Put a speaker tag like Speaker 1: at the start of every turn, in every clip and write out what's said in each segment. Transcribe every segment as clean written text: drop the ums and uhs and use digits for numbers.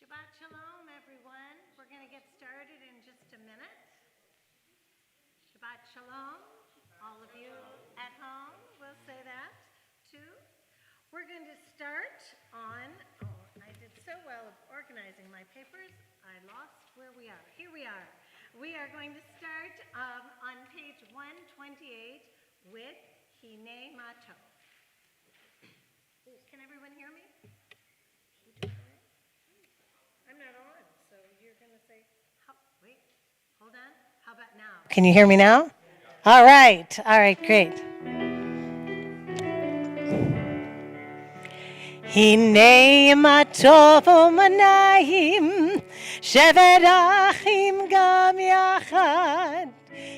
Speaker 1: Shabbat Shalom, everyone. We're going to get started in just a minute. Shabbat Shalom. All of you at home will say that too. We're going to start on, I did so well of organizing my papers, I lost where we are. Here we are. We are going to start on page 128 with Hine Mato. Can everyone hear me? I'm not on, so you're going to say, wait, hold on. How about now? Can you hear me now? All right, great. Hine ma tov u'manayim, shevet achim gam yachad.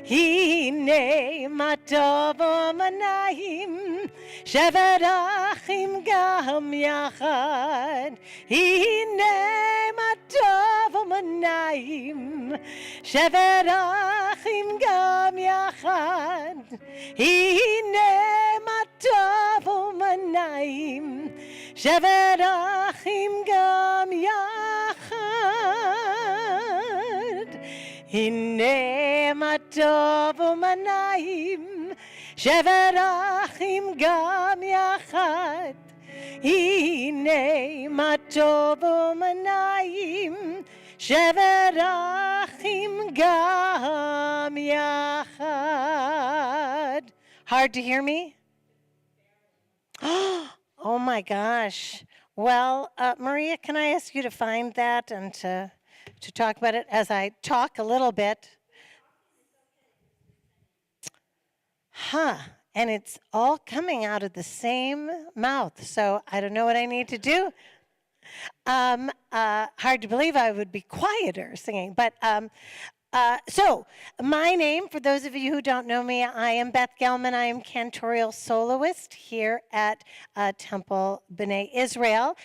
Speaker 1: Hine ma tov u'manayim, shevet achim gam yachad. Hine ma tov u'manayim, shevet achim gam yachad. Hine ma tov u'manayim, shevet achim gam yachad. Hine ma tov u'manayim, shevet achim gam yachad. Hine ma tov u'manayim, shevet achim gam yachad. Hard to hear me? Oh my gosh. Well, Maria, can I ask you to find that and to talk about it as I talk a little bit? And it's all coming out of the same mouth, so I don't know what I need to do. Hard to believe I would be quieter singing, but so my name, for those of you who don't know me, I am Beth Gelman. I am cantorial soloist here at Temple B'nai Israel.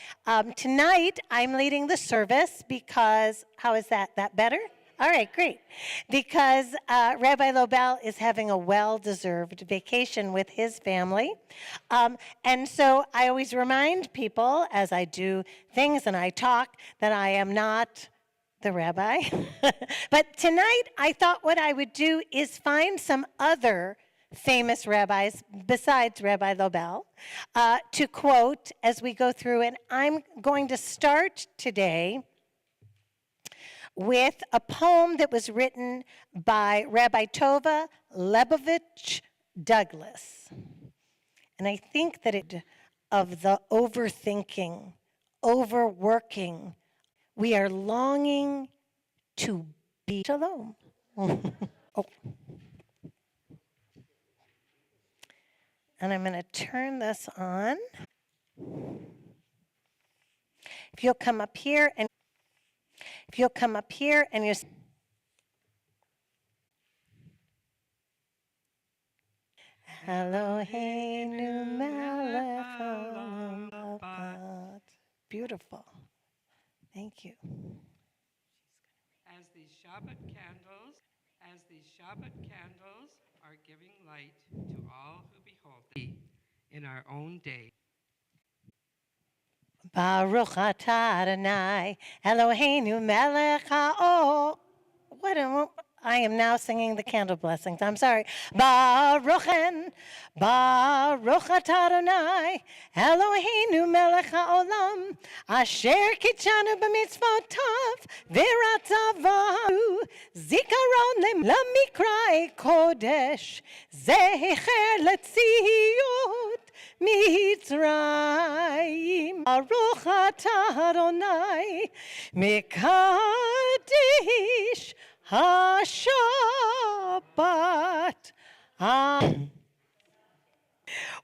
Speaker 1: Tonight, I'm leading the service because, how is that? That better? All right, great. Because Rabbi Lobel is having a well-deserved vacation with his family. And so I always remind people as I do things and I talk that I am not the rabbi. But tonight I thought what I would do is find some other famous rabbis besides Rabbi Lobel to quote as we go through. And I'm going to start today with a poem that was written by Rabbi Tova Lebovich Douglas. And I think that it of the overthinking, overworking, we are longing to be shalom. Oh. And I'm going to turn this on. If you'll come up here and you Eloheinu melech haolam. Beautiful. Thank you.
Speaker 2: As these Shabbat candles are giving light to all who behold thee in our own day.
Speaker 1: Baruch atah Adonai, Eloheinu melech haolam. I am now singing the candle blessings. I'm sorry. Baruch atah Adonai, Eloheinu melech haolam, asher kitshanu b'mitzvotav, v'ratzavahu, zikaron lemikrai kodesh, zecher letziut Mitzrayim. Baruch atah Adonai, mekadesh HaShabbat.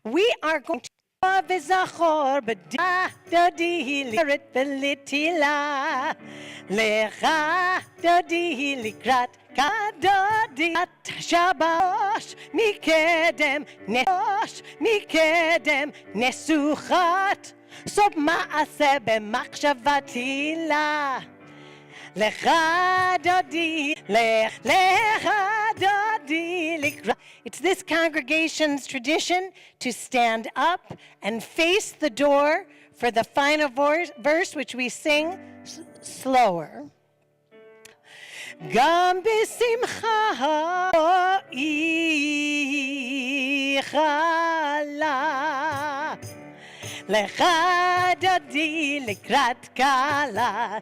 Speaker 1: We are going to v'zachor b'dadi l'eret v'litila lecha dadi likrat kadadi at shabash mikedem nesuchat sob ma'aseh b'machshavati la. It's this congregation's tradition to stand up and face the door for the final verse, which we sing slower. גם בשמחה איחלה, לך דודי לקראת קלה,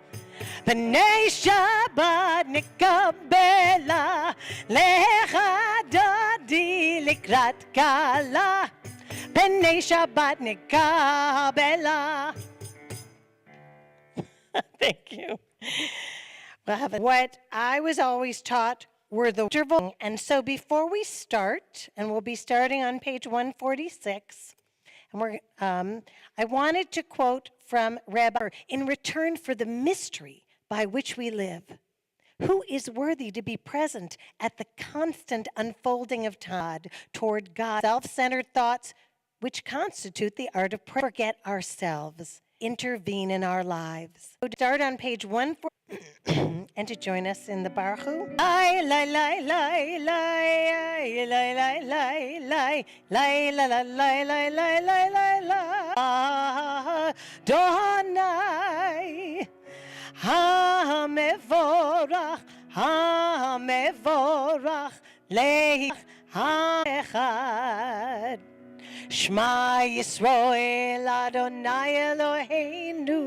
Speaker 1: פני שבת נקבלה, לך דודי לקראת קלה, פני שבת נקבלה. Thank you. What I was always taught were the intervals. And so before we start, and we'll be starting on page 146, and I wanted to quote from Rabbi, in return for the mystery by which we live, who is worthy to be present at the constant unfolding of God toward God, self-centered thoughts which constitute the art of prayer, forget ourselves, intervene in our lives. So to start on page 146, and to join us in the Baruch. Lai lai lai lai lai lai lai lai lai lai la la lai lai lai lai lai la Adonai ha-mevorach leich ha-echad Shema Yisrael Adonai Eloheinu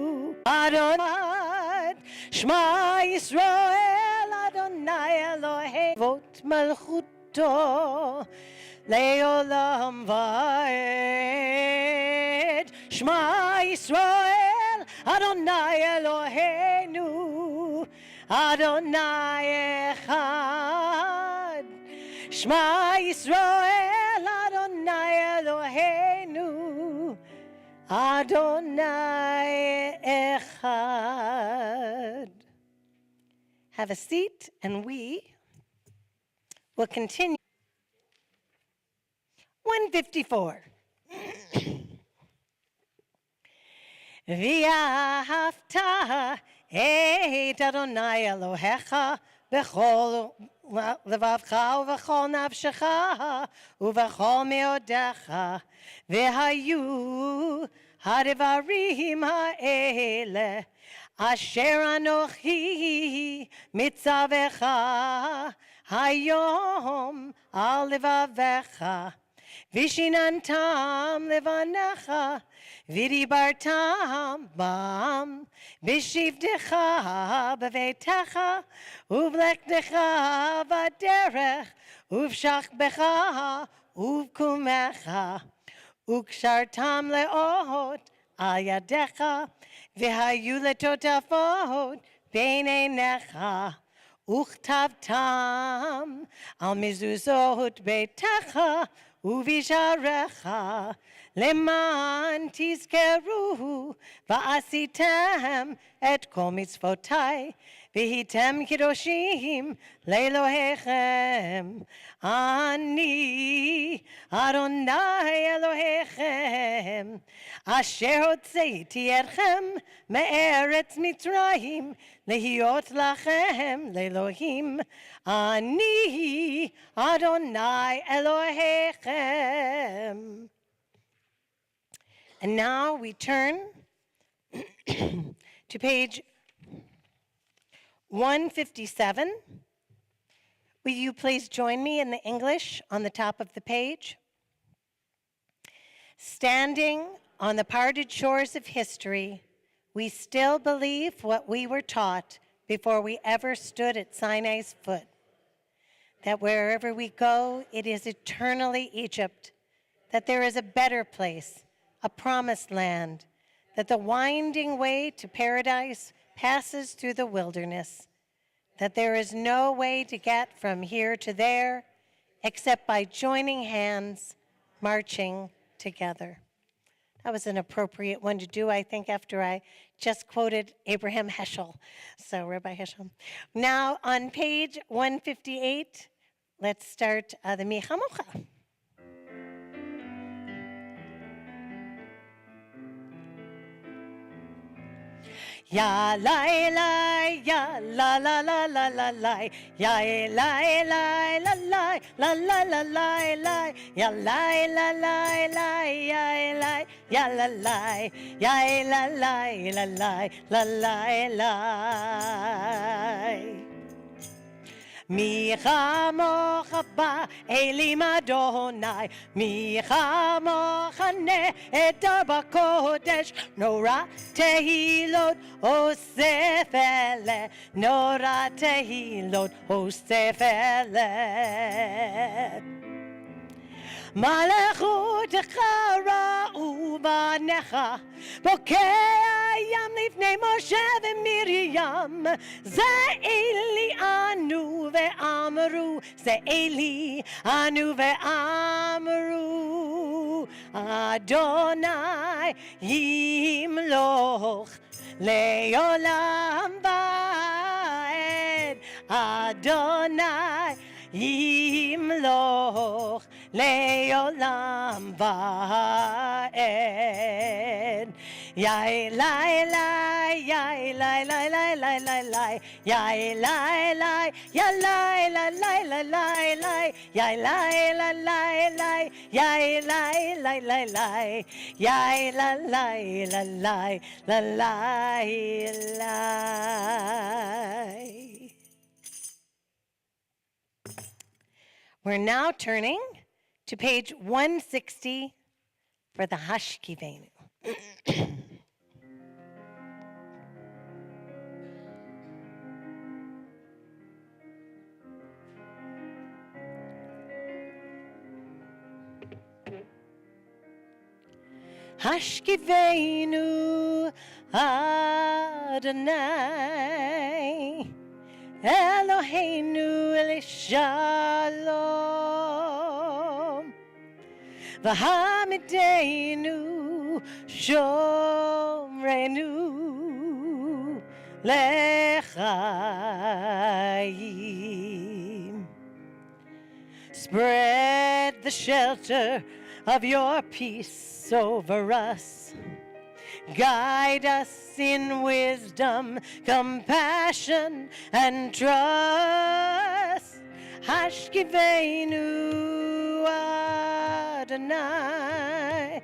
Speaker 1: Adonai Shema Yisrael Adonai Eloheinu Vot Malchuto Leolam Vaed Shema Yisrael Adonai Eloheinu Adonai Echad Shema Yisrael Adonai Eloheinu Adonai Echad. Have a seat, and we will continue. 154. V'ahavta et Adonai Elohecha b'chol לבבך ובכל נפשך ובכל מאודיך והיו הדברים האלה אשר אנוכי מצווך היום על לבביך ושיננתם לבניך ודיברתם בם בשבתך בביתך ובלכתך בדרך ובשכבך ובקומך וקשרתם לאות על ידיך והיו לטוטפות בין עיניך וכתבתם על מזוזות ביתך ובשעריך למען תזכרו ועשיתם את כל מצוותי והייתם קדושים לאלוהיכם אני אדוני אלוהיכם אשר הוצאתי אתכם מארץ מצרים להיות לכם לאלוהים אני אדוני אלוהיכם. And now we turn to page 157. Will you please join me in the English on the top of the page? Standing on the parted shores of history, we still believe what we were taught before we ever stood at Sinai's foot, that wherever we go, it is eternally Egypt, that there is a better place, a promised land, that the winding way to paradise passes through the wilderness, that there is no way to get from here to there except by joining hands, marching together. That was an appropriate one to do, I think, after I just quoted Abraham Heschel. So, Rabbi Heschel. Now, on page 158, let's start the Mi Chamocha. Ya la la ya la la la la la la ya la la la la la la la la la ya la la la la ya la ya la la ya la la la la la la Mi chamocha ba elim Adonai Mi chamocha nehedar b'kodesh Nora tehilot osef ele Nora tehilot osef ele מלאכותך ראו בניך, בוקע ים לפני משה ומרים. זה אלי ענו ואמרו, זה אלי ענו ואמרו. אדוני ימלוך לעולם ועד. אדוני ימלוך לעולם ועד. יאי לי לי, יאי לי לי לי לי לי לי, יאי לי לי, יאי לי לי לי לי לי לי, יאי לי לי לי לי, יאי לי לי לי לי, יאי לי לי לי לי לי לי. We're now turning to page 160 for the Hashkivenu. Hashkivenu Adonai Eloheinu Elishalom V'hamidenu Shomrenu L'chaim. Spread the shelter of your peace over us. Guide us in wisdom, compassion, and trust. Hashkivenu Adonai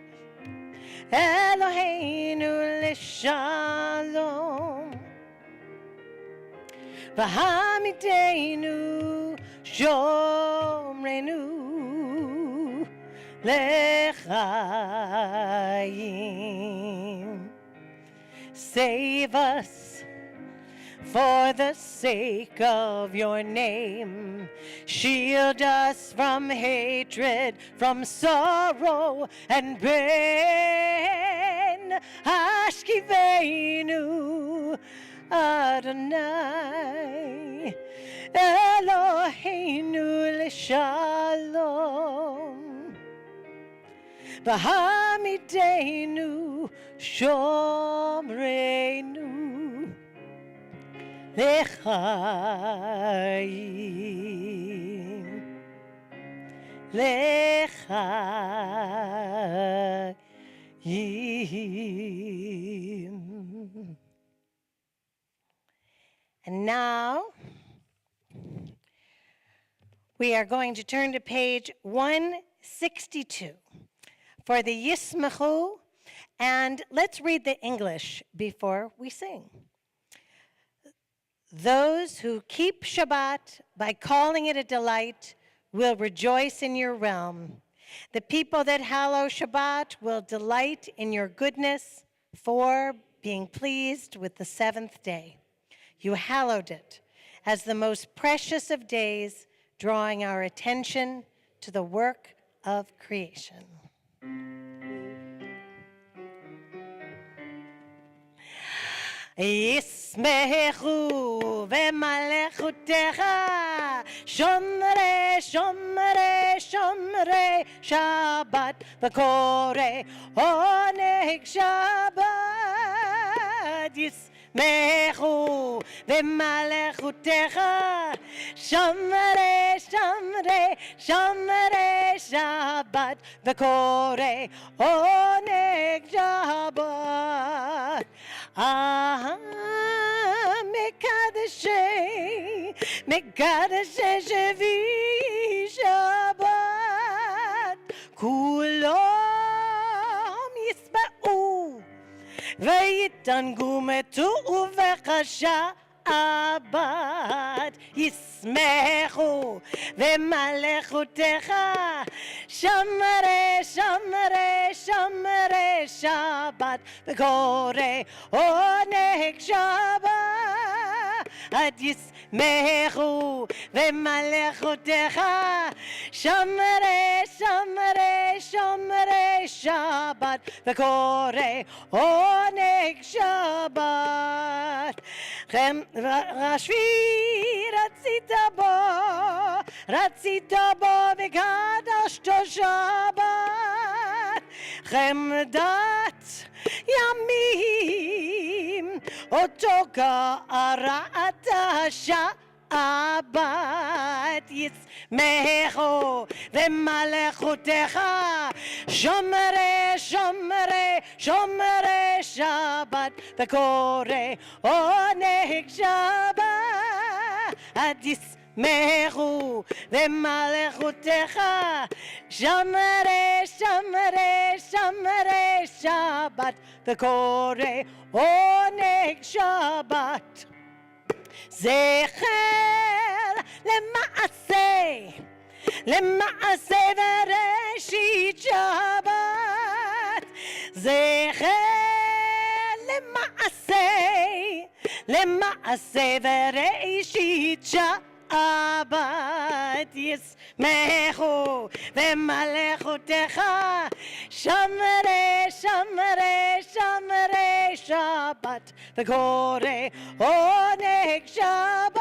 Speaker 1: Eloheinu L'shalom V'hamidenu Shomrenu L'chaim. Save us for the sake of your name. Shield us from hatred, from sorrow and pain. Hashkivenu Adonai Eloheinu L'shalom V'hamidenu Shomrenu L'chaim. L'chaim. And now we are going to turn to page 162 for the Yismachu, and let's read the English before we sing. Those who keep Shabbat by calling it a delight will rejoice in your realm. The people that hallow Shabbat will delight in your goodness for being pleased with the seventh day. You hallowed it as the most precious of days, drawing our attention to the work of creation. ישמחו ומלכותך שומרי שומרי שומרי שבת וקורא עונג שבת ישמחו ומלכותך שומרי שומרי שומרי שבת וקורא עונג שבת מקדשי שבי שבת, כולם יספעו ויתענגו מתו ובחשבת ישמחו ומלכותך שמרי שמרי שמרי שבת וקורא עונג שבת ישמחו ומלכותך שמרי שמרי שמרי שבת וקורא עונג שבת רשבי רצית בו וקדשתו שבת חמדת ימים אותו קראת שבת ישמחו ומלכותך שומרי שומרי שומרי שבת וקורא עונג שבת ישמחו ומלכותך שומרי שומרי שומרי שבת וקורא עונג שבת זכר למעשה וראשית שבת זכר למעשה וראשית שבת ישמחו ומלכותך שמרי שמרי שמרי שבת וקורא עונג שבת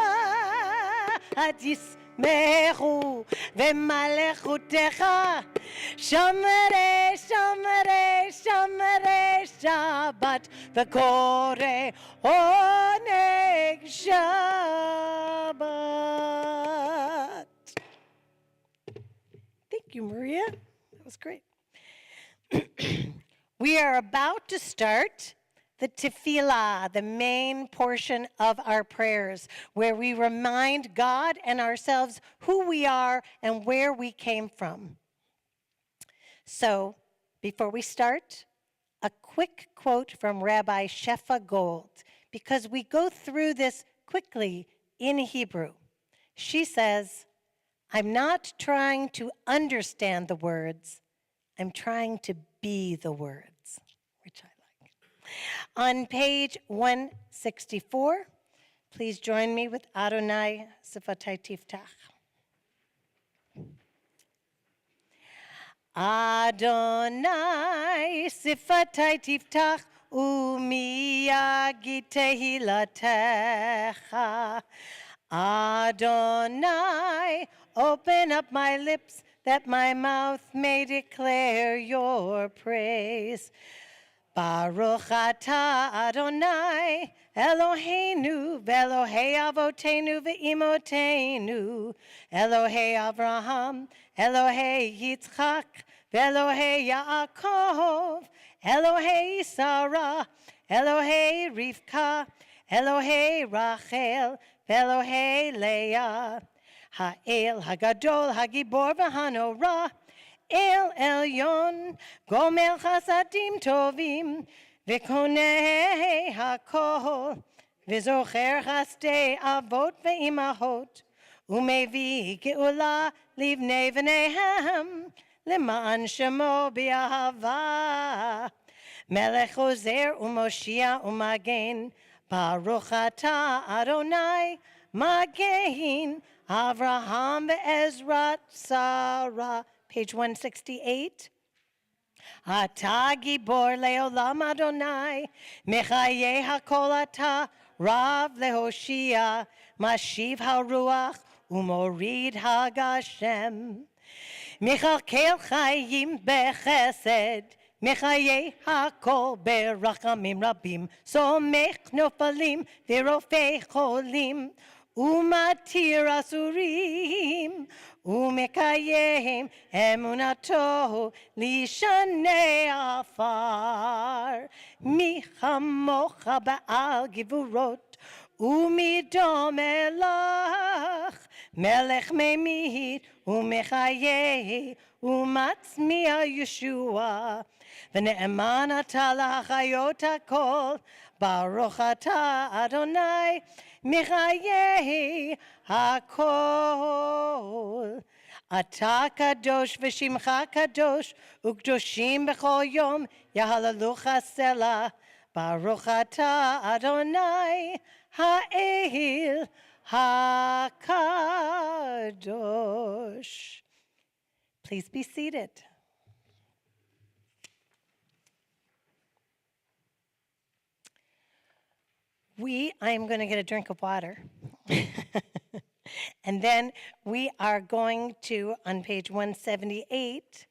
Speaker 1: ישמחו ומלכותך שמרי שמרי שמרי שבת וקורא עונג שבת. Thank you, Maria. That was great. We are about to start the tefillah, the main portion of our prayers, where we remind God and ourselves who we are and where we came from. So, before we start, a quick quote from Rabbi Shefa Gold, because we go through this quickly in Hebrew. She says, I'm not trying to understand the words, I'm trying to be the words, which I like. On page 164, please join me with Adonai Sifatai Tiftach. Adonai Sifatai Tiftach umiyagi tehilatecha. Adonai, open up my lips that my mouth may declare your praise. Baruch atah Adonai, Eloheinu, ve'Elohei avotenu ve'imotenu, Elohei Avraham, Elohei Yitzchak, ve'Elohei Yaakov, Elohei Sarah, Elohei Rivka, Elohei Rachel, ve'Elohei Leah, Ha'el Hagadol Hagibor v'Hanorah, El Elyon, Gomel Chasadim Tovim, V'konei HaKol, V'zocher Chasdei Avot Ve'imahot, Umevi Geula Livnei V'nehem, L'ma'an Shemo B'Ahava, Melech Ozer U'Moshia U'Magen, Baruch atah Adonai, Magen, Avraham ve'Ezrat Sarah. Page 168. Ata gibor leolam Adonai, mechaye hakol ata, Rav lehoshia, mashiv haruach, umorid hagashem. Mechalkel chayim bechesed, mechaye hakol berachamim rabim, somech nofalim virofei cholim, umatir asurim, ומקיים אמונתו לשני עפר. מי כמוך בעל גבורות ומי דומה לך, מלך ממית ומחיה ומצמיע ישועה. ונאמן אתה להחיות הכל, ברוך אתה אדוני מחיי הכל. אתה קדוש ושמך קדוש, וקדושים בכל יום יהללוך סלה. ברוך אתה אדוני האל הקדוש. Please be seated. I'm going to get a drink of water. And then we are going to, on page 178,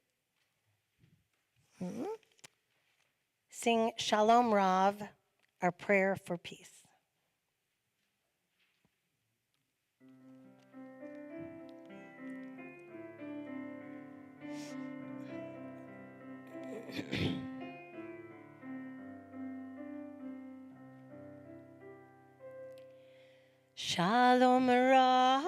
Speaker 1: sing Shalom Rav, our prayer for peace. Shalom Rav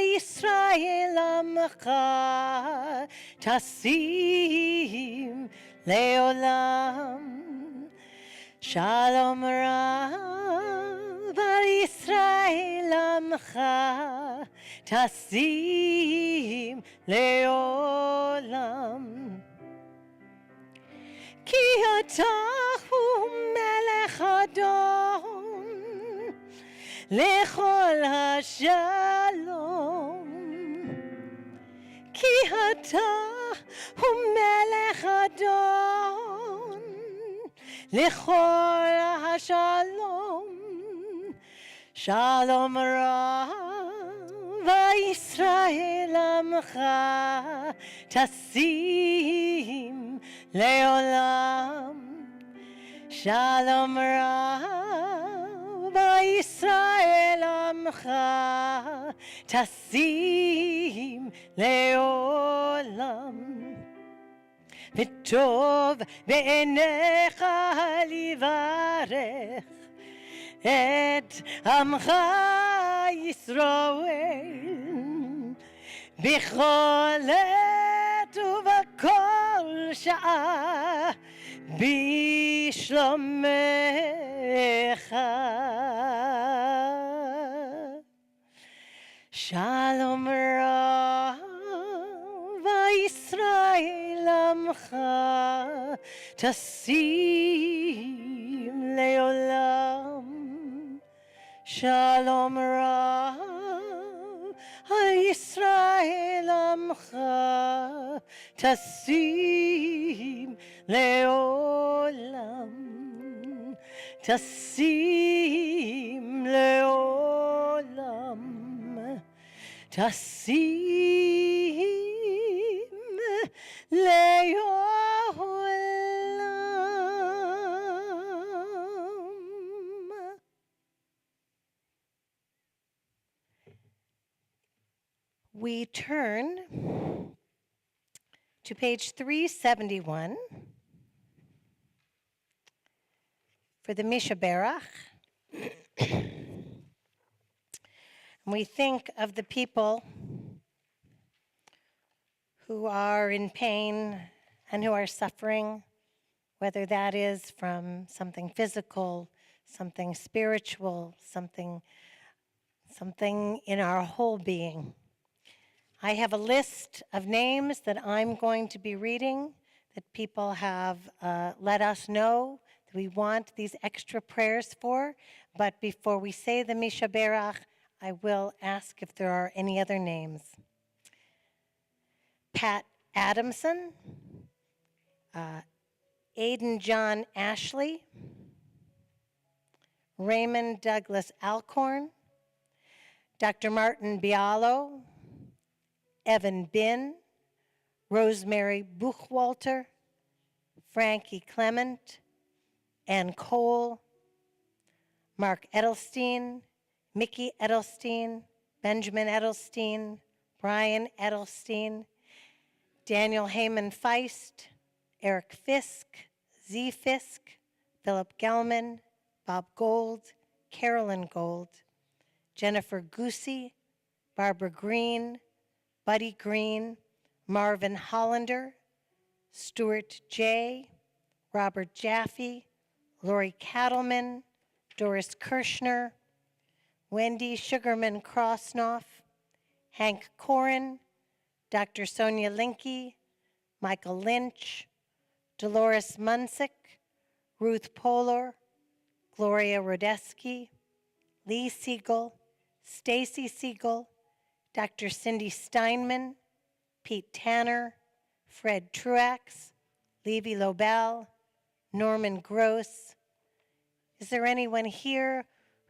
Speaker 1: Yisrael Amcha Tasim Leolam. Shalom Rav Yisrael Amcha Tasim Leolam. Ki ata hu melech Adon lechol hashalom. Ki ata hu melech Adon lechol hashalom. Shalom Rav Yisrael Amcha Tasim Leolam. Shalom Rav Yisrael Amcha Tasim Leolam. V'tov be'enecha livarech et Amcha Yisrael b'chol עת ובכל שעה בשלומך. שלום רב ישראל עמך תשים לעולם. שלום רב ישראל עמך תשים לעולם. תשים לעולם. תשים לעולם. We turn to page 371 for the Mishaberach. And we think of the people who are in pain and who are suffering, whether that is from something physical, something spiritual, something in our whole being. I have a list of names that I'm going to be reading that people have let us know that we want these extra prayers for. But before we say the Mishaberach, I will ask if there are any other names. Pat Adamson, Aiden John Ashley, Raymond Douglas Alcorn, Dr. Martin Bialo, Evan Bin, Rosemary Buchwalter, Frankie Clement, Ann Cole, Mark Edelstein, Mickey Edelstein, Benjamin Edelstein, Brian Edelstein, Daniel Heyman Feist, Eric Fisk, Z Fisk, Philip Gelman, Bob Gold, Carolyn Gold, Jennifer Goosey, Barbara Green, Buddy Green, Marvin Hollander, Stuart J., Robert Jaffe, Lori Cattleman, Doris Kirschner, Wendy Sugarman Krosnoff, Hank Corin, Dr. Sonia Linke, Michael Lynch, Dolores Munsick, Ruth Polar, Gloria Rodeski, Lee Siegel, Stacy Siegel, Dr. Cindy Steinman, Pete Tanner, Fred Truax, Levy Lobel, Norman Gross. Is there anyone here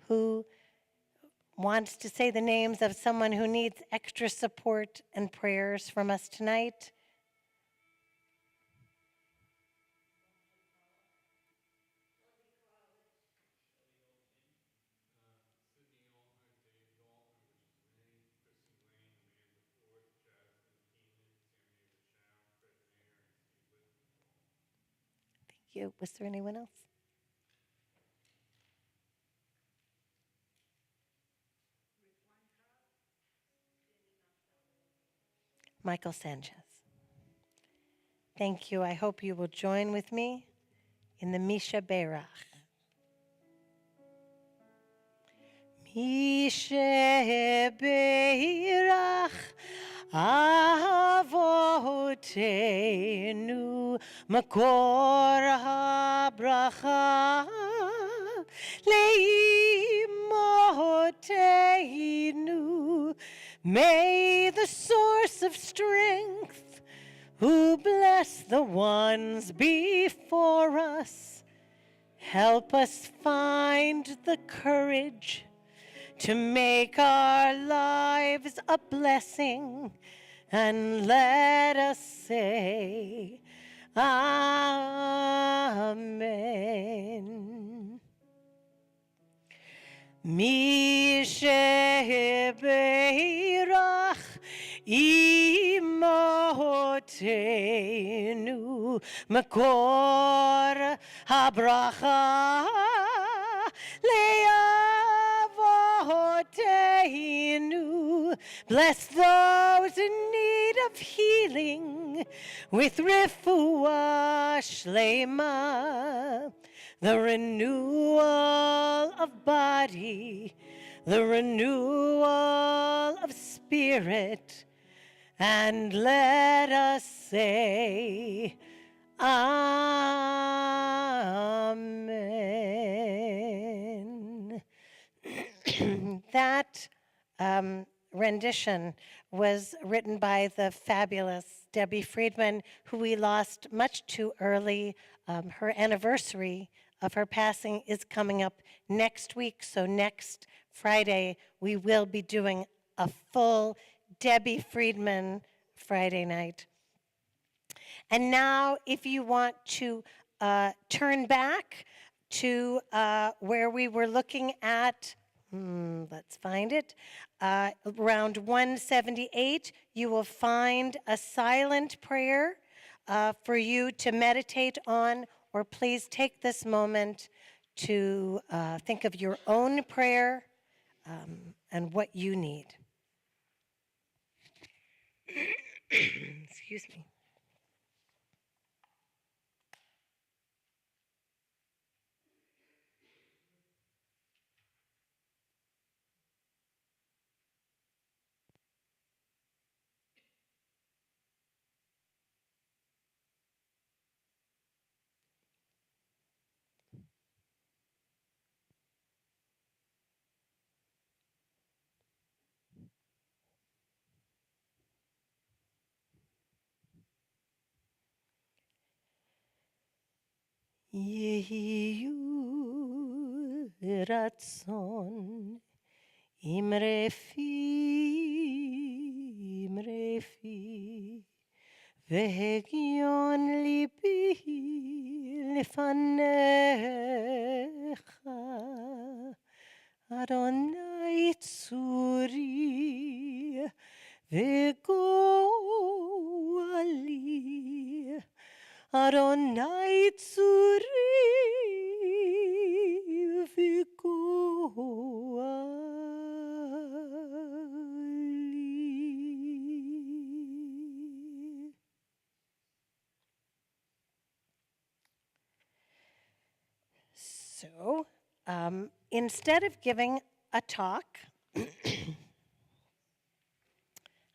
Speaker 1: who wants to say the names of someone who needs extra support and prayers from us tonight? Thank you. Was there anyone else? Michael Sanchez. Thank you. I hope you will join with me in the Misha Berach. Misha Berach Avotenu Makor HaBracha Leimotenu. May the source of strength, who bless the ones before us, help us find the courage to make our lives a blessing, and let us say, Amen. Misheberach imotenu makor habracha leavotenu. Bless those in need of healing with refuah shlema, the renewal of body, the renewal of spirit, and let us say, Amen. That rendition was written by the fabulous Debbie Friedman, who we lost much too early. Her anniversary of her passing is coming up next week, so next Friday we will be doing a full Debbie Friedman Friday night. And now, if you want to turn back to where we were looking at, let's find it, around 178, you will find a silent prayer for you to meditate on, or please take this moment to think of your own prayer and what you need. Excuse me. Yehiyu ratzon imrefi vehegion libi lefanecha Adonai tzuri v'goali Adonai tzuri v'goali. So, instead of giving a talk,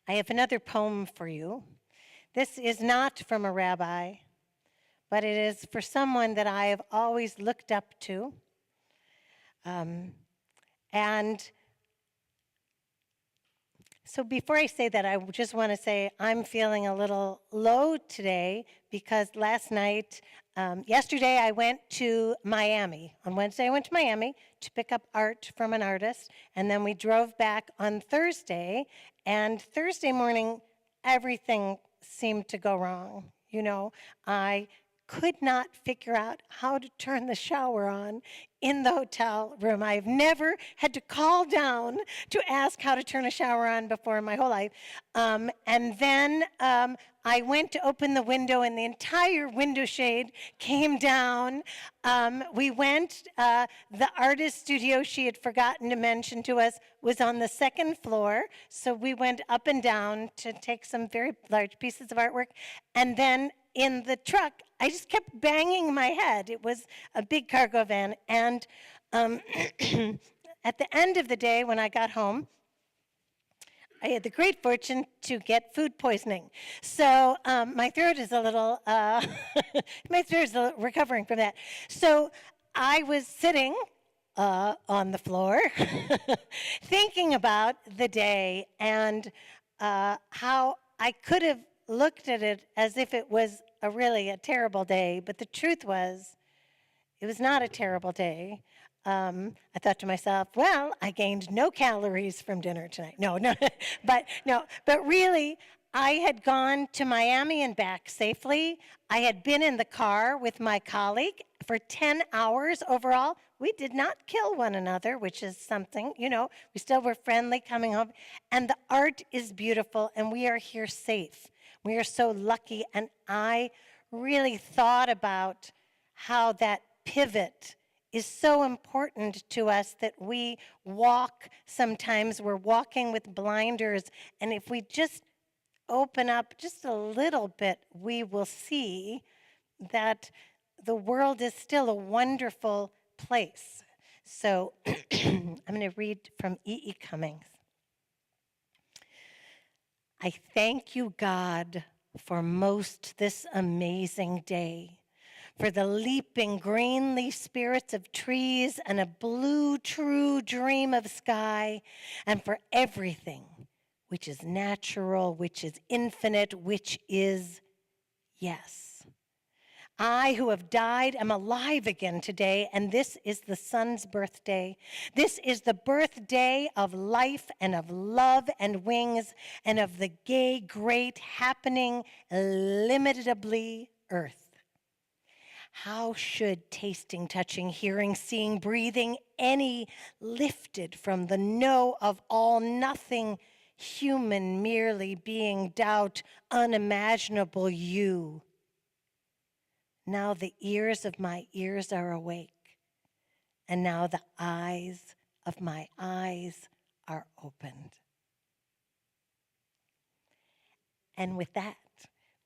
Speaker 1: I have another poem for you. This is not from a rabbi, but it is for someone that I have always looked up to. And so before I say that, I just want to say I'm feeling a little low today because yesterday I went to Miami. On Wednesday I went to Miami to pick up art from an artist, and then we drove back on Thursday, and Thursday morning everything seemed to go wrong. You know, I could not figure out how to turn the shower on in the hotel room. I've never had to call down to ask how to turn a shower on before in my whole life. And then I went to open the window and the entire window shade came down. We went, the artist studio she had forgotten to mention to us was on the second floor. So we went up and down to take some very large pieces of artwork. And then in the truck, I just kept banging my head. It was a big cargo van. And at the end of the day, when I got home, I had the great fortune to get food poisoning. So my throat is a little, recovering from that. So I was sitting on the floor thinking about the day and how I could have looked at it as if it was really a terrible day, but the truth was, it was not a terrible day. I thought to myself, well, I gained no calories from dinner tonight. No, but really, I had gone to Miami and back safely. I had been in the car with my colleague for 10 hours overall. We did not kill one another, which is something, we still were friendly coming home. And the art is beautiful, and we are here safe. We are so lucky, and I really thought about how that pivot is so important to us, that we walk, sometimes we're walking with blinders, and if we just open up just a little bit, we will see that the world is still a wonderful place. So I'm going to read from E.E. Cummings. I thank you, God, for most this amazing day, for the leaping green leaf spirits of trees and a blue true dream of sky, and for everything which is natural, which is infinite, which is yes. I who have died am alive again today, and this is the sun's birthday. This is the birthday of life and of love and wings and of the gay, great, happening, illimitably earth. How should tasting, touching, hearing, seeing, breathing, any lifted from the know of all, nothing human, merely being, doubt, unimaginable you? Now the ears of my ears are awake, and now the eyes of my eyes are opened. And with that,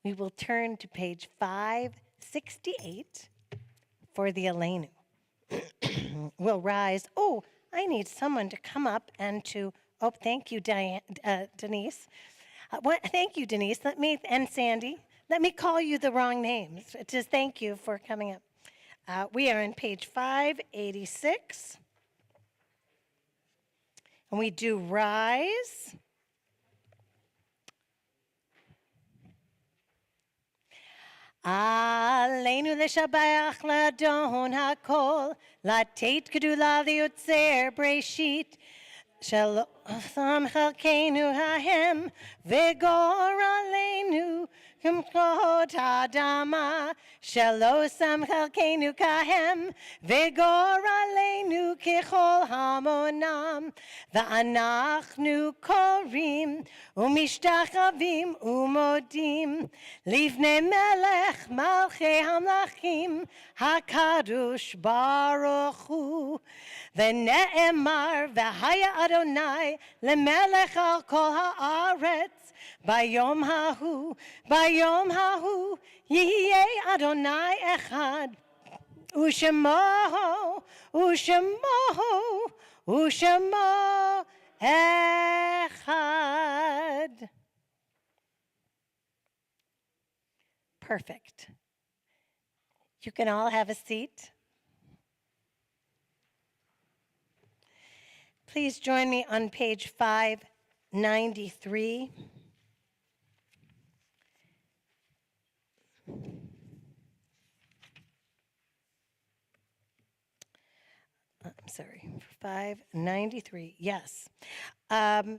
Speaker 1: we will turn to page 568 for the Aleinu. We'll rise. Oh, I need someone to come up and to, thank you, Denise. Thank you, Denise. And Sandy. Let me call you the wrong names. Just thank you for coming up. We are on page 586. And we do rise. Aleinu l'shabayach l'adon hakol, l'teit gedula liotzer breshit, shalom chalkeinu hahem, v'gor aleinu kumkot hadama, שלא שם חלקנו כהם, וגורלנו ככל המונם. ואנחנו קוראים ומשתחווים ומודים לפני מלך מלכי המלכים, הקדוש ברוך הוא. ונאמר, והיה אדוני למלך על כל הארץ, ביום ההוא יהיה אדוני אחד, ושמו אחד. Perfect. You can all have a seat. Please join me on page 593. I'm sorry, 593, yes. As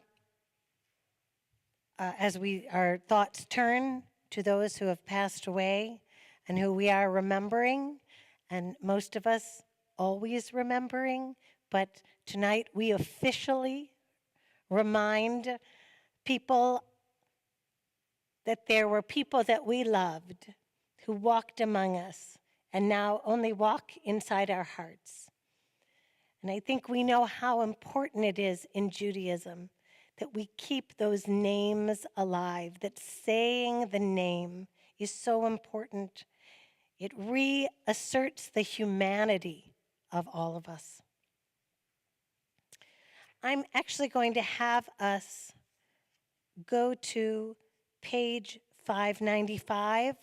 Speaker 1: our thoughts turn to those who have passed away and who we are remembering, and most of us always remembering, but tonight we officially remind people that there were people that we loved who walked among us and now only walk inside our hearts. And I think we know how important it is in Judaism that we keep those names alive, that saying the name is so important. It reasserts the humanity of all of us. I'm actually going to have us go to page 595.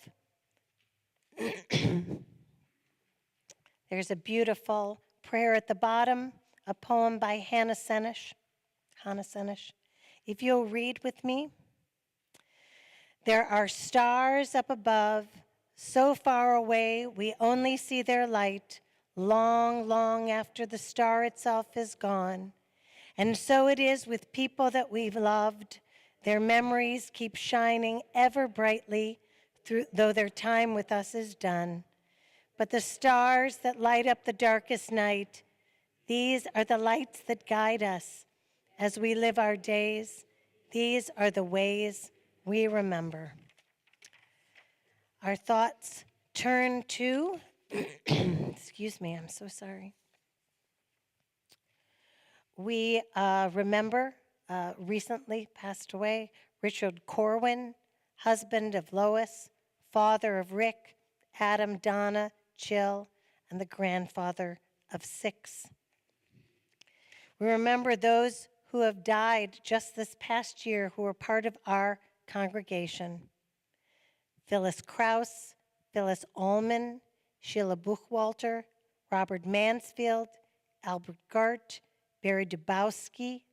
Speaker 1: There's a beautiful prayer at the bottom, a poem by Hannah Senish. If you'll read with me. There are stars up above, so far away we only see their light, long, long after the star itself is gone. And so it is with people that we've loved. Their memories keep shining ever brightly, though their time with us is done. But the stars that light up the darkest night, these are the lights that guide us as we live our days. These are the ways we remember. Our thoughts turn to, excuse me, I'm so sorry. We remember recently passed away Richard Corwin, husband of Lois, father of Rick, Adam, Donna, Jill, and the grandfather of 6. We remember those who have died just this past year who were part of our congregation. Phyllis Krause, Phyllis Ullman, Sheila Buchwalter, Robert Mansfield, Albert Gart, Barry Dubowski,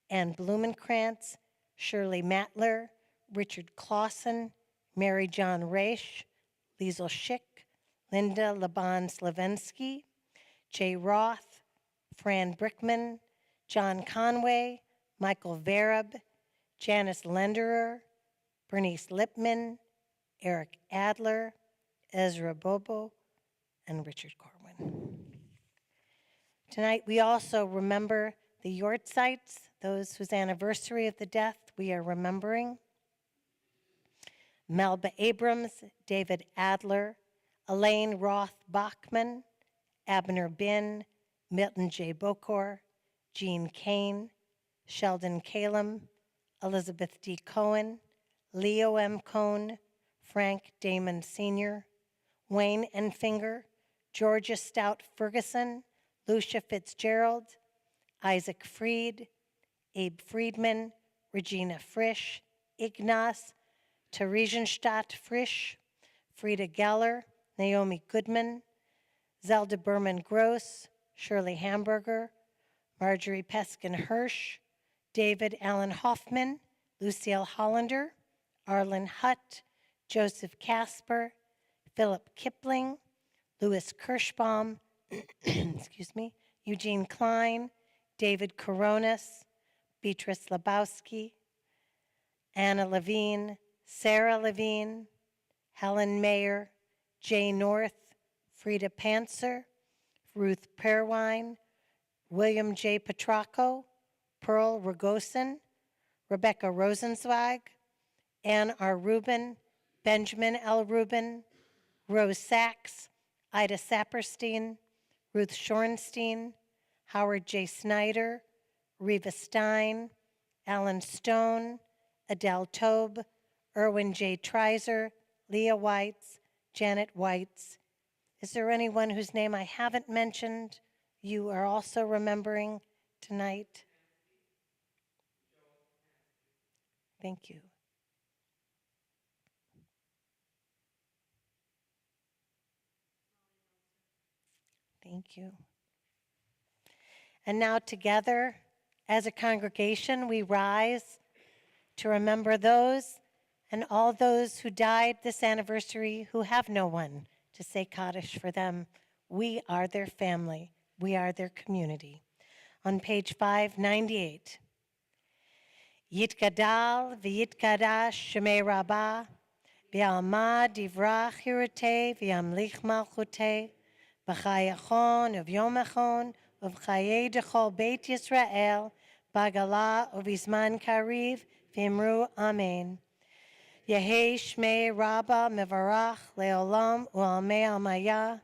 Speaker 1: Ann Blumenkrantz, Shirley Matler, Richard Clausen, Mary John Raish, Liesl Schick, Linda Laban Slavensky, Jay Roth, Fran Brickman, John Conway, Michael Vereb, Janice Lenderer, Bernice Lipman, Eric Adler, Ezra Bobo, and Richard Corwin. Tonight we also remember the Yortzites, those whose anniversary of the death we are remembering. Melba Abrams, David Adler, Elaine Roth Bachman, Abner Bin, Milton J. Bokor, Jean Kane, Sheldon Kalem, Elizabeth D. Cohen, Leo M. Cohn, Frank Damon Sr., Wayne Enfinger, Georgia Stout Ferguson, Lucia Fitzgerald, Isaac Fried, Abe Friedman, Regina Frisch, Ignace Theresienstadt Frisch, Frida Geller, Naomi Goodman, Zelda Berman Gross, Shirley Hamburger, Marjorie Peskin Hirsch, David Allen Hoffman, Lucille Hollander, Arlen Hutt, Joseph Casper, Philip Kipling, Louis Kirschbaum, excuse me, Eugene Klein, David Coronas, Beatrice Lebowski, Anna Levine, Sarah Levine, Helen Mayer, Jay North, Frida Pantzer, Ruth Perwine, William J. Petracco, Pearl Ragosin, Rebecca Rosenzweig, Ann R. Rubin, Benjamin L. Rubin, Rose Sachs, Ida Saperstein, Ruth Shorenstein, Howard J. Snyder, Reva Stein, Alan Stone, Adele Tobe, Erwin J. Treiser, Leah Weitz, Janet Weitz. Is there anyone whose name I haven't mentioned you are also remembering tonight? Thank you. Thank you. And now together, as a congregation, we rise to remember those and all those who died this anniversary who have no one to say Kaddish for them. We are their family. We are their community. On page 598. Yitgadal v'yitkadash shemei rabbah v'alma divrach hirutei v'yamlich malchutei b'chayachon uv'yomachon uv'chayei dechol beit Yisrael b'gala uv'izman kariv v'imru amen. Yehei shmei rabba mevarach leolam u'almei almaya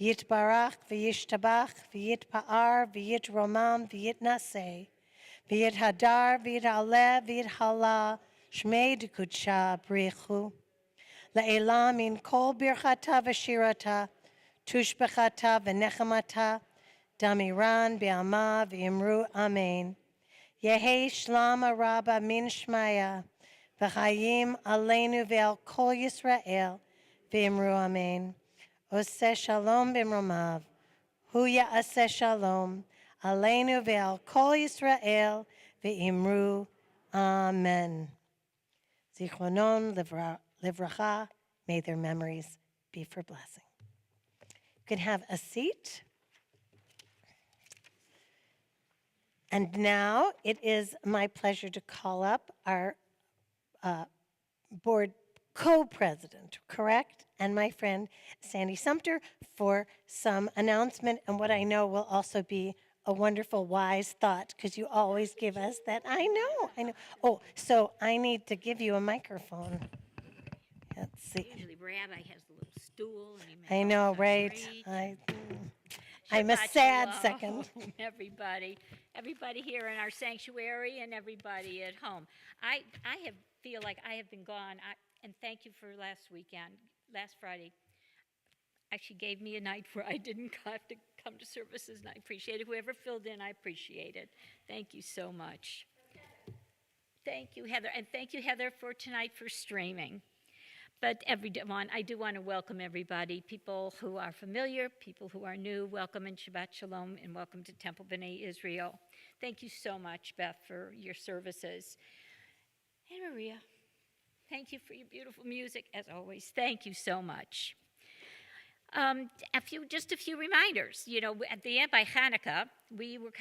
Speaker 1: yitbarach v'yishtabach v'yitpa'ar v'yitromam v'yitnaseh v'yit hadar v'yit aleh v'yit hala shmei dekudsha brichu le'elam in kol birchata v'shirata tushbechata v'nechamata damiran be'ama v'imru amen. Yehei shlama rabba min shmaya v'chayim aleinu ve'al kol Yisrael v'imru amen. Oseh shalom b'mromav hu ya'aseh shalom aleinu ve'al kol Yisrael v'imru amen. Zichronon livracha, may their memories be for blessing. You can have a seat. And now it is my pleasure to call up our board co-president, correct? And my friend Sandy Sumter for some announcement and what I know will also be a wonderful wise thought because you always give us that. I know. Oh, so I need to give you a microphone. Let's see.
Speaker 3: Usually Rabbi has the little stool. And
Speaker 1: I know, right? I'm a sad
Speaker 3: Shabbat
Speaker 1: second.
Speaker 3: shalom, everybody here in our sanctuary and everybody at home. I feel like I have been gone, and thank you for last Friday. Actually gave me a night where I didn't have to come to services, and I appreciate it. Whoever filled in, I appreciate it. Thank you so much. Thank you, Heather, and thank you, Heather, for tonight for streaming. But everyone, I do want to welcome everybody, people who are familiar, people who are new. Welcome in Shabbat Shalom, and welcome to Temple B'nai Israel. Thank you so much, Beth, for your services. And Maria, thank you for your beautiful music, as always. Thank you so much. Just a few reminders. You know, at the end by Hanukkah, we were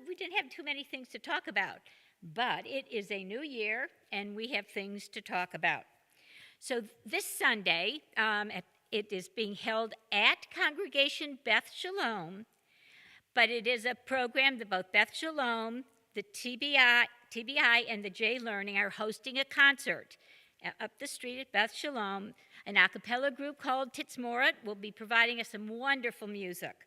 Speaker 3: we didn't have too many things to talk about. But it is a new year, and we have things to talk about. So this Sunday, it is being held at Congregation Beth Shalom, but it is a program that both Beth Shalom, the TBI, and the J Learning are hosting a concert up the street at Beth Shalom. An a cappella group called Titzmoret will be providing us some wonderful music.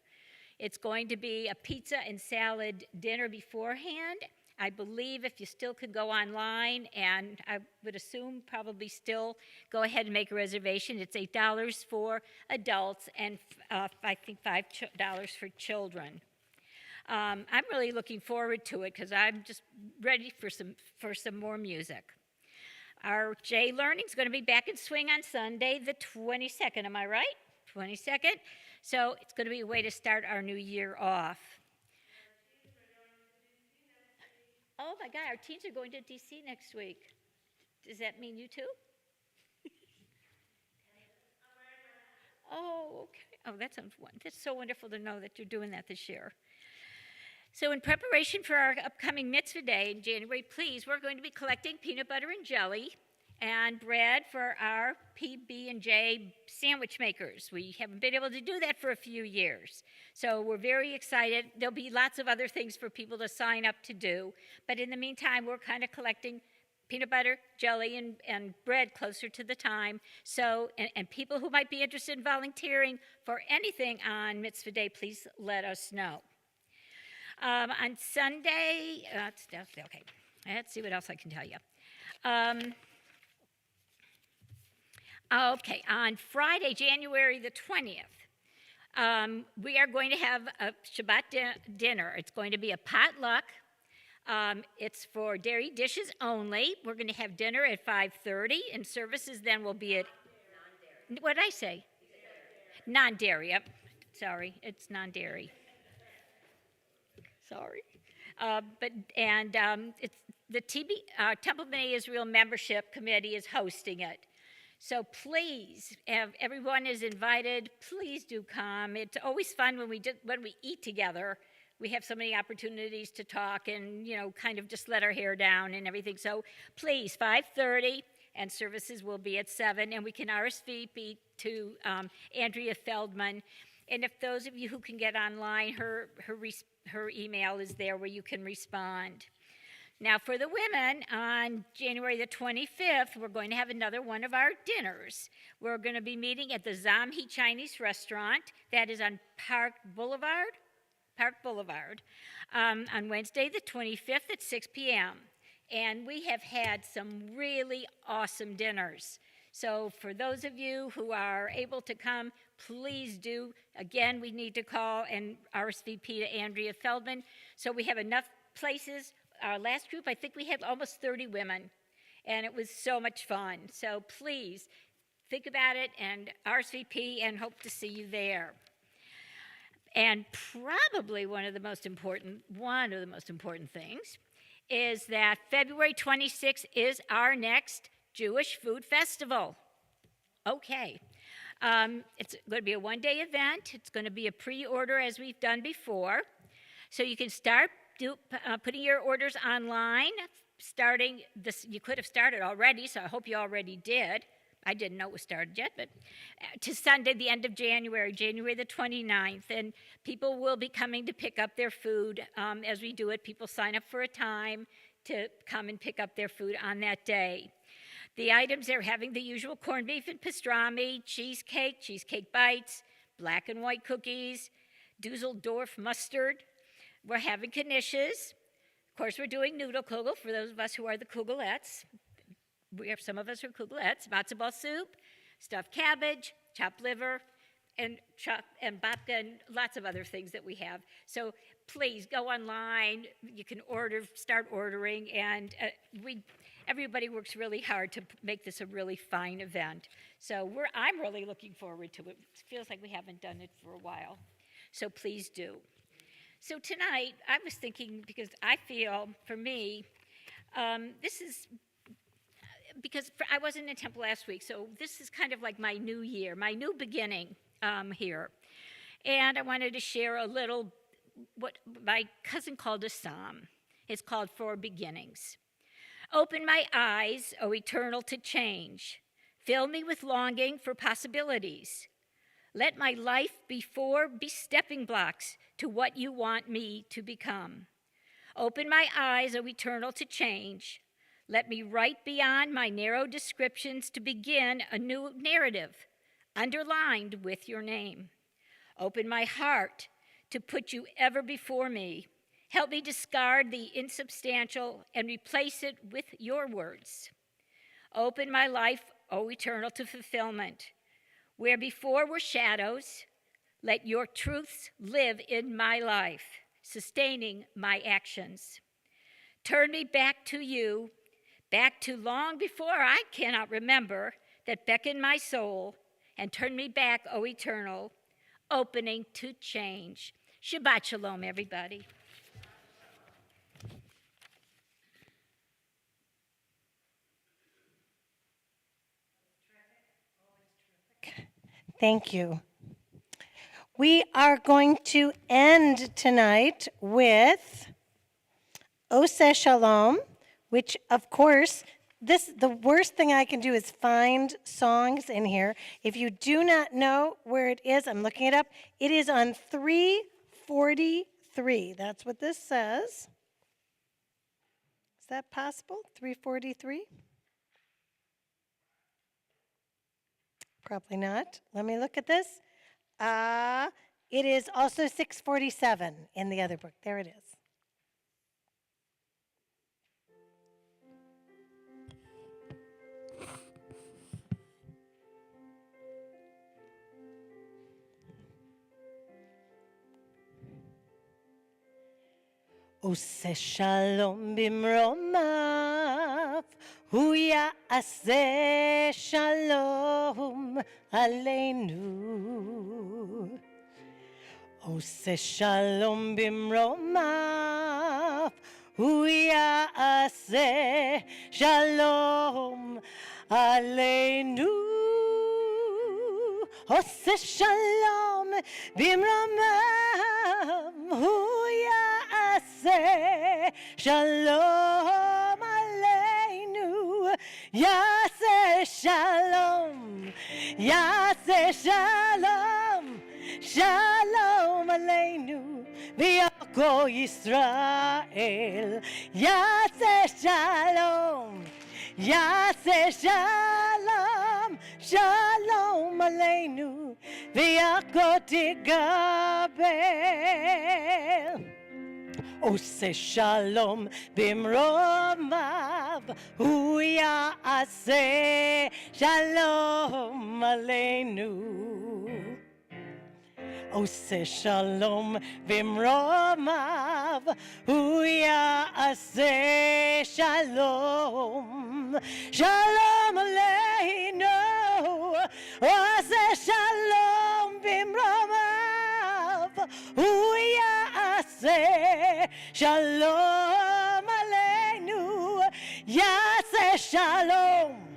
Speaker 3: It's going to be a pizza and salad dinner beforehand. I believe if you still could go online, and I would assume probably still go ahead and make a reservation. It's $8 for adults and I think $5 for children. I'm really looking forward to it because I'm just ready for some more music. Our J Learning is going to be back in swing on Sunday, the 22nd. Am I right? 22nd. So it's going to be a way to start our new year off. Oh my God, our teens are going to DC next week. Does that mean you too? Oh, okay. Oh, that sounds wonderful. That's so wonderful to know that you're doing that this year. So in preparation for our upcoming mitzvah day in January, please, we're going to be collecting peanut butter and jelly and bread for our PB&J sandwich makers. We haven't been able to do that for a few years. So we're very excited. There'll be lots of other things for people to sign up to do. But in the meantime, we're kind of collecting peanut butter, jelly, and bread closer to the time. So, and people who might be interested in volunteering for anything on Mitzvah Day, please let us know. On Sunday, okay, let's see what else I can tell you. Okay, on Friday, January the 20th, we are going to have a Shabbat dinner. It's going to be a potluck. It's for dairy dishes only. We're going to have dinner at 5:30, and services then will be at, what did I say? Non-dairy, yep. Sorry, it's non-dairy. Sorry. It's the Temple B'nai Israel Membership Committee is hosting it. So please, everyone is invited. Please do come. It's always fun when we eat together. We have so many opportunities to talk and, kind of just let our hair down and everything. So please, 5:30, and services will be at 7, and we can RSVP to Andrea Feldman. And if those of you who can get online, her email is there where you can respond. Now, for the women, on January the 25th, we're going to have another one of our dinners. We're going to be meeting at the Zamhi Chinese restaurant. That is on Park Boulevard, on Wednesday the 25th at 6 p.m. And we have had some really awesome dinners. So for those of you who are able to come, please do. Again, we need to call and RSVP to Andrea Feldman. So we have enough places. Our last group, I think we had almost 30 women, and it was so much fun. So please think about it and RSVP, and hope to see you there. And probably one of the most important things is that February 26th is our next Jewish Food Festival. Okay. It's going to be a one-day event. It's going to be a pre-order as we've done before. So you can start putting your orders online. Starting this, you could have started already, so I hope you already did. I didn't know it was started yet, but to Sunday, the end of January, January the 29th, and people will be coming to pick up their food as we do it. People sign up for a time to come and pick up their food on that day. The items are having the usual corned beef and pastrami, cheesecake bites, black and white cookies, Dusseldorf mustard. We're having knishes. Of course, we're doing noodle kugel for those of us who are the kugelettes. Some of us are kugelettes. Matzo ball soup, stuffed cabbage, chopped liver, and babka, and lots of other things that we have. So please go online. You can start ordering, and everybody works really hard to make this a really fine event. So I'm really looking forward to it. It feels like we haven't done it for a while. So please do. So tonight, I was thinking, because I feel, for me, this is, because I wasn't in Temple last week, so this is kind of like my new year, my new beginning here. And I wanted to share a little, what my cousin called a psalm. It's called For Beginnings. Open my eyes, O eternal, to change. Fill me with longing for possibilities. Let my life be stepping blocks to what you want me to become. Open my eyes, O eternal, to change. Let me write beyond my narrow descriptions to begin a new narrative, underlined with your name. Open my heart to put you ever before me. Help me discard the insubstantial and replace it with your words. Open my life, O eternal, to fulfillment. Where before were shadows, let your truths live in my life, sustaining my actions. Turn me back to you, back to long before I cannot remember, that beckon my soul, and turn me back, O eternal, opening to change. Shabbat shalom, everybody.
Speaker 1: Thank you. We are going to end tonight with Oseh Shalom, which, of course, The worst thing I can do is find songs in here. If you do not know where it is, I'm looking it up. It is on 343. That's what this says. Is that possible? 343? Probably not. Let me look at this. It is also 647 in the other book. There it is. עושה שלום במרומיו, הוא יעשה שלום עלינו. עושה שלום במרומיו, הוא יעשה שלום עלינו. עושה שלום במרומיו, הוא יעשה שלום עלינו. יעשה שלום, יעשה שלום, שלום עלינו ויעקב ישראל. יעשה שלום, יעשה שלום, שלום עלינו ויעקב תגבר. עושה שלום במרומיו, הוא יעשה שלום עלינו. עושה שלום במרומיו, הוא יעשה שלום, שלום עלינו. עושה שלום במרומיו, הוא יעשה שלום עלינו. יעשה שלום,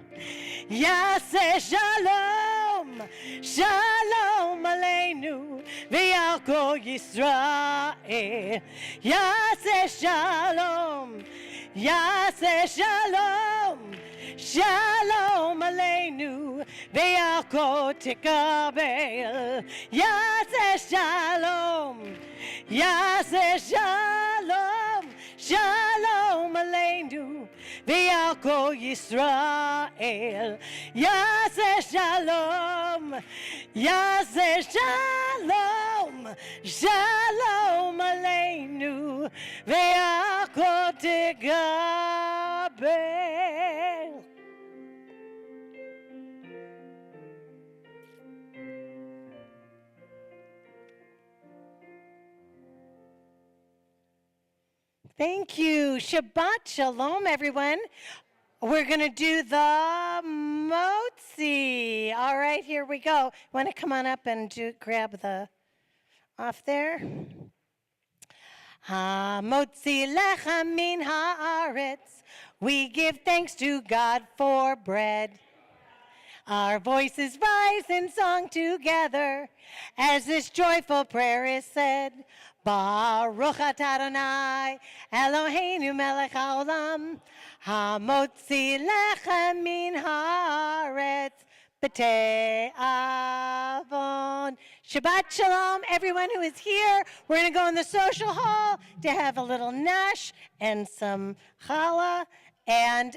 Speaker 1: יעשה שלום, שלום עלינו ויעקב ישראל. יעשה שלום, יעשה שלום, שלום עלינו ויעקב תקבל. יעשה שלום, יעשה שלום, שלום עלינו ויעקב ישראל. יעשה שלום, יעשה שלום, שלום עלינו ויעקב תגבר. Thank you. Shabbat Shalom, everyone. We're going to do the motzi. All right, here we go. Want to come on up and grab the off there? Ha-motzi lecha min haaretz. We give thanks to God for bread. Our voices rise in song together as this joyful prayer is said. Baruch atah Adonai, Eloheinu melech haolam, hamotzi lechem min haaretz b'te'avon. Shabbat Shalom, everyone who is here. We're going to go in the social hall to have a little nash and some challah. And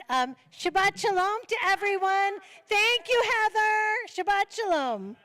Speaker 1: Shabbat Shalom to everyone. Thank you, Heather. Shabbat Shalom.